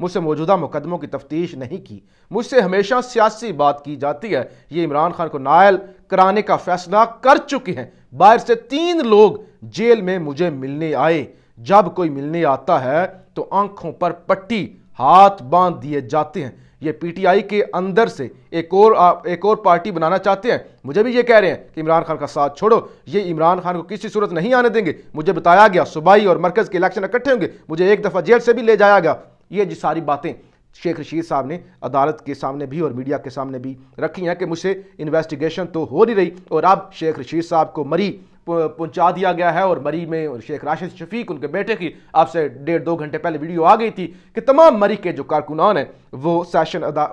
مجھ سے موجودہ مقدموں کی تفتیش نہیں کی، مجھ سے ہمیشہ سیاسی بات کی جاتی ہے۔ یہ عمران خان کو نائل کرانے کا فیصلہ کر چکے ہیں۔ باہر سے 3 لوگ جیل میں مجھے ملنے آئے۔ جب کوئی ملنے آتا ہے تو آنکھوں پر پٹی، ہاتھ باندھ دیے جاتے ہیں۔ یہ پی ٹی آئی کے اندر سے ایک اور پارٹی بنانا چاہتے ہیں۔ مجھے بھی یہ کہہ رہے ہیں کہ عمران خان کا ساتھ چھوڑو، یہ عمران خان کو کسی صورت نہیں آنے دیں گے۔ مجھے بتایا گیا صوبائی اور مرکز کے الیکشن اکٹھے ہوں گے، مجھے ایک دفعہ جیل سے بھی لے جایا گیا۔ یہ جی ساری باتیں شیخ رشید صاحب نے عدالت کے سامنے بھی اور میڈیا کے سامنے بھی رکھی ہیں کہ مجھ سے انویسٹیگیشن تو ہو نہیں رہی، اور اب شیخ رشید صاحب کو مری پہنچا دیا گیا ہے، اور مری میں شیخ راشد شفیق ان کے بیٹے کی آپ سے 1.5-2 گھنٹے پہلے ویڈیو آ گئی تھی کہ تمام مری کے جو کارکنان ہیں وہ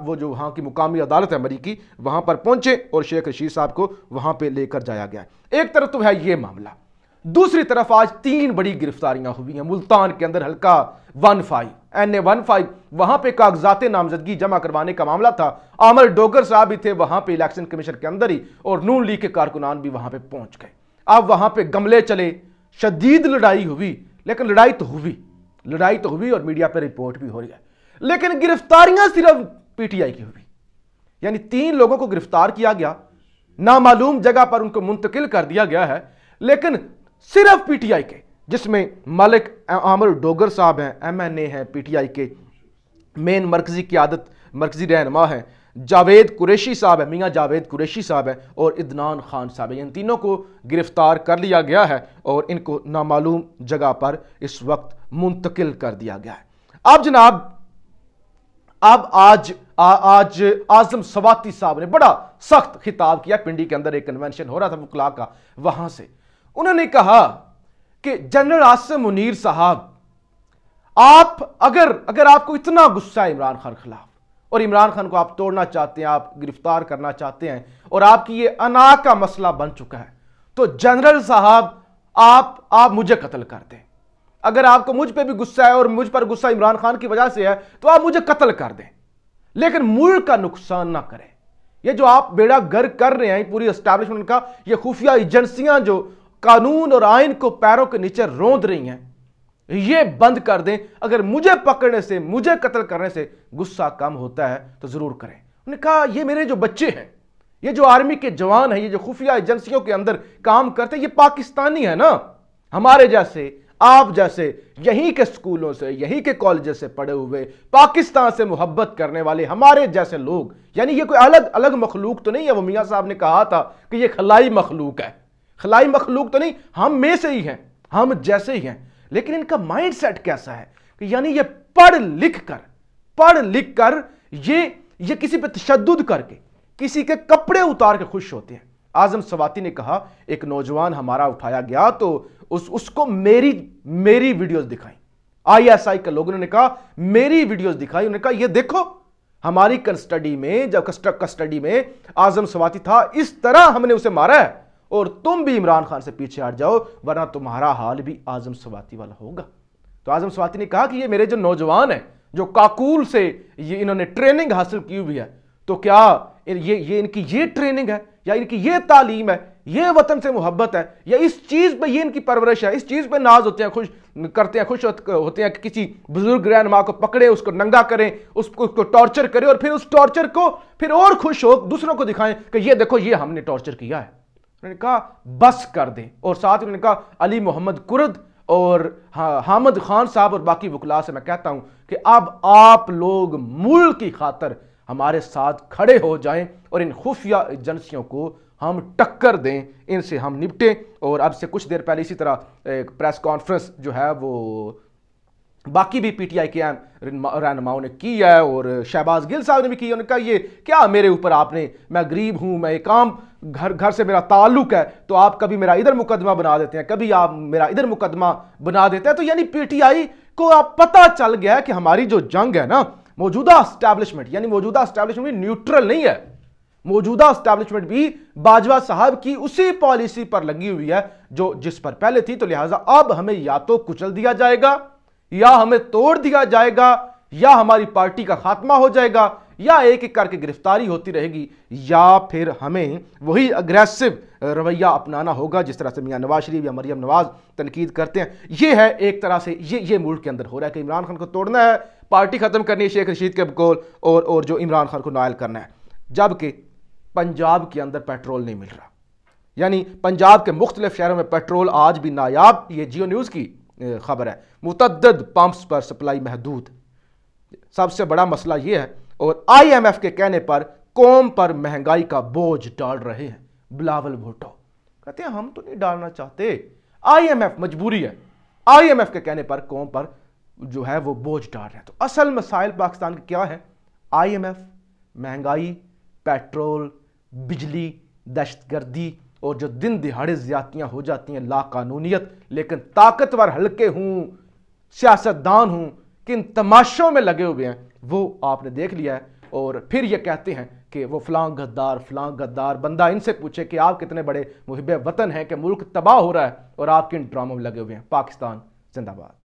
وہ جو وہاں کی مقامی عدالت ہے مری کی، وہاں پر پہنچے اور شیخ رشید صاحب کو وہاں پہ لے کر جایا گیا ہے۔ ایک طرف تو ہے یہ معاملہ، دوسری طرف آج 3 بڑی گرفتاریاں ہوئی ہیں ملتان کے اندر۔ حلقہ 15 NA-15 وہاں پہ کاغذات نامزدگی جمع کروانے کا معاملہ تھا۔ عامر ڈوگر صاحب بھی تھے وہاں پہ الیکشن کمیشن کے اندر ہی، اور نون لیگ کے کارکنان بھی وہاں پہ پہنچ گئے۔ اب وہاں پہ گملے چلے، شدید لڑائی ہوئی، لیکن لڑائی تو ہوئی اور میڈیا پہ رپورٹ بھی ہو رہی ہے، لیکن گرفتاریاں صرف پی ٹی آئی کی ہوئی۔ یعنی 3 لوگوں کو گرفتار کیا گیا، نامعلوم جگہ پر ان کو منتقل کر دیا گیا ہے، لیکن صرف پی ٹی آئی کے، جس میں ملک عامر ڈوگر صاحب ہیں، MNA ہیں پی ٹی آئی کے مین مرکزی قیادت، مرکزی رہنما ہیں، جاوید قریشی صاحب ہے، میاں جاوید قریشی صاحب ہے، اور عدنان خان صاحب ہے۔ ان تینوں کو گرفتار کر لیا گیا ہے اور ان کو نامعلوم جگہ پر اس وقت منتقل کر دیا گیا ہے۔ اب جناب آج اعظم سواتی صاحب نے بڑا سخت خطاب کیا۔ پنڈی کے اندر ایک کنونشن ہو رہا تھا وکلاء کا، وہاں سے انہوں نے کہا کہ جنرل عاصم منیر صاحب، آپ اگر آپ کو اتنا غصہ ہے عمران خان خلاف، اور عمران خان کو آپ توڑنا چاہتے ہیں، آپ گرفتار کرنا چاہتے ہیں، اور آپ کی یہ انا کا مسئلہ بن چکا ہے، تو جنرل صاحب آپ مجھے قتل کر دیں۔ اگر آپ کو مجھ پہ بھی غصہ ہے اور مجھ پر غصہ عمران خان کی وجہ سے ہے تو آپ مجھے قتل کر دیں، لیکن ملک کا نقصان نہ کریں۔ یہ جو آپ بیڑا گر کر رہے ہیں پوری اسٹیبلشمنٹ کا، یہ خفیہ ایجنسیاں جو قانون اور آئین کو پیروں کے نیچے روند رہی ہیں، یہ بند کر دیں۔ اگر مجھے پکڑنے سے، مجھے قتل کرنے سے غصہ کم ہوتا ہے تو ضرور کریں۔ انہوں نے کہا یہ میرے جو بچے ہیں، یہ جو آرمی کے جوان ہیں، یہ جو خفیہ ایجنسیوں کے اندر کام کرتے ہیں، یہ پاکستانی ہیں نا، ہمارے جیسے، آپ جیسے، یہیں کے سکولوں سے، یہیں کے کالجز سے پڑھے ہوئے، پاکستان سے محبت کرنے والے ہمارے جیسے لوگ۔ یعنی یہ کوئی الگ مخلوق تو نہیں ہے۔ وہ میاں صاحب نے کہا تھا کہ یہ خلائی مخلوق ہے، خلائی مخلوق تو نہیں، ہم میں سے ہی ہیں، ہم جیسے ہی ہیں۔ لیکن ان کا مائنڈ سیٹ کیسا ہے کہ یعنی یہ پڑھ لکھ کر یہ کسی پہ تشدد کر کے، کسی کے کپڑے اتار کے خوش ہوتے ہیں۔ اعظم سواتی نے کہا ایک نوجوان ہمارا اٹھایا گیا تو اس کو میری ویڈیوز دکھائیں۔ ISI کے لوگوں نے کہا میری ویڈیوز دکھائی، انہوں نے کہا یہ دیکھو ہماری کسٹڈی میں، جب کسٹڈی میں اعظم سواتی تھا، اس طرح ہم نے اسے مارا ہے، اور تم بھی عمران خان سے پیچھے ہٹ جاؤ ورنہ تمہارا حال بھی اعظم سواتی والا ہوگا۔ تو اعظم سواتی نے کہا کہ یہ میرے جو نوجوان ہیں، جو کاکول سے انہوں نے ٹریننگ حاصل کی ہوئی ہے، تو کیا یہ ان کی یہ ٹریننگ ہے، یا ان کی یہ تعلیم ہے، یہ وطن سے محبت ہے، یا اس چیز پہ یہ ان کی پرورش ہے، اس چیز پہ ناز ہوتے ہیں، خوش ہوتے ہیں کہ کسی بزرگ رہنما کو پکڑے، اس کو ننگا کریں، اس کو ٹارچر کریں، اور پھر اس ٹارچر کو پھر اور خوش ہو دوسروں کو دکھائیں کہ یہ دیکھو یہ ہم نے ٹارچر کیا ہے۔ انہوں نے کہا بس کر دیں، اور ساتھ انہوں نے کہا علی محمد کرد اور حامد خان صاحب اور باقی وکلاء سے میں کہتا ہوں کہ اب آپ لوگ ملک کی خاطر ہمارے ساتھ کھڑے ہو جائیں اور ان خفیہ ایجنسیوں کو ہم ٹکر دیں، ان سے ہم نپٹیں۔ اور اب سے کچھ دیر پہلے اسی طرح ایک پریس کانفرنس جو ہے وہ باقی بھی پی ٹی آئی کے رہنماؤں نے کی ہے، اور شہباز گل صاحب نے بھی کی۔ انہوں نے کہا یہ کیا میرے اوپر آپ نے، میں غریب ہوں، میں ایک عام گھر سے میرا تعلق ہے، تو آپ کبھی میرا ادھر مقدمہ بنا دیتے ہیں، کبھی آپ میرا ادھر مقدمہ بنا دیتے ہیں۔ تو یعنی پی ٹی آئی کو اب پتہ چل گیا ہے کہ ہماری جو جنگ ہے نا، موجودہ اسٹیبلشمنٹ، یعنی موجودہ اسٹیبلشمنٹ بھی نیوٹرل نہیں ہے، موجودہ اسٹیبلشمنٹ بھی باجوہ صاحب کی اسی پالیسی پر لگی ہوئی ہے جس پر پہلے تھی۔ تو لہٰذا اب ہمیں یا تو کچل دیا جائے گا، یا ہمیں توڑ دیا جائے گا، یا ہماری پارٹی کا خاتمہ ہو جائے گا، یا ایک ایک کر کے گرفتاری ہوتی رہے گی، یا پھر ہمیں وہی اگریسو رویہ اپنانا ہوگا جس طرح سے میاں نواز شریف یا مریم نواز تنقید کرتے ہیں۔ یہ ہے ایک طرح سے یہ ملک کے اندر ہو رہا ہے کہ عمران خان کو توڑنا ہے، پارٹی ختم کرنی ہے شیخ رشید کے بقول اور جو عمران خان کو نائل کرنا ہے، جبکہ پنجاب کے اندر پیٹرول نہیں مل رہا. یعنی پنجاب کے مختلف شہروں میں پیٹرول آج بھی نایاب. یہ جیو نیوز کی خبر ہے. متعدد پمپس پر سپلائی محدود. سب سے بڑا مسئلہ یہ ہے، اور آئی ایم ایف کے کہنے پر قوم پر مہنگائی کا بوجھ ڈال رہے ہیں بلاول بھٹو. کہتے ہیں ہم تو نہیں ڈالنا چاہتے، آئی ایم ایف مجبوری ہے. آئی ایم ایف کے کہنے پر قوم پر جو ہے وہ بوجھ ڈال رہے ہیں. تو اصل مسائل پاکستان کے کیا ہیں؟ آئی ایم ایف، مہنگائی، پیٹرول، بجلی، دہشت گردی، اور جو دن دہاڑے زیادتیاں ہو جاتی ہیں، لا قانونیت. لیکن طاقتور حلقے ہوں، سیاستدان ہوں، کن تماشوں میں لگے ہوئے ہیں وہ آپ نے دیکھ لیا ہے. اور پھر یہ کہتے ہیں کہ وہ فلاں غدار فلاں غدار. بندہ ان سے پوچھے کہ آپ کتنے بڑے محب وطن ہیں کہ ملک تباہ ہو رہا ہے اور آپ کن ڈراموں میں لگے ہوئے ہیں. پاکستان زندہ باد.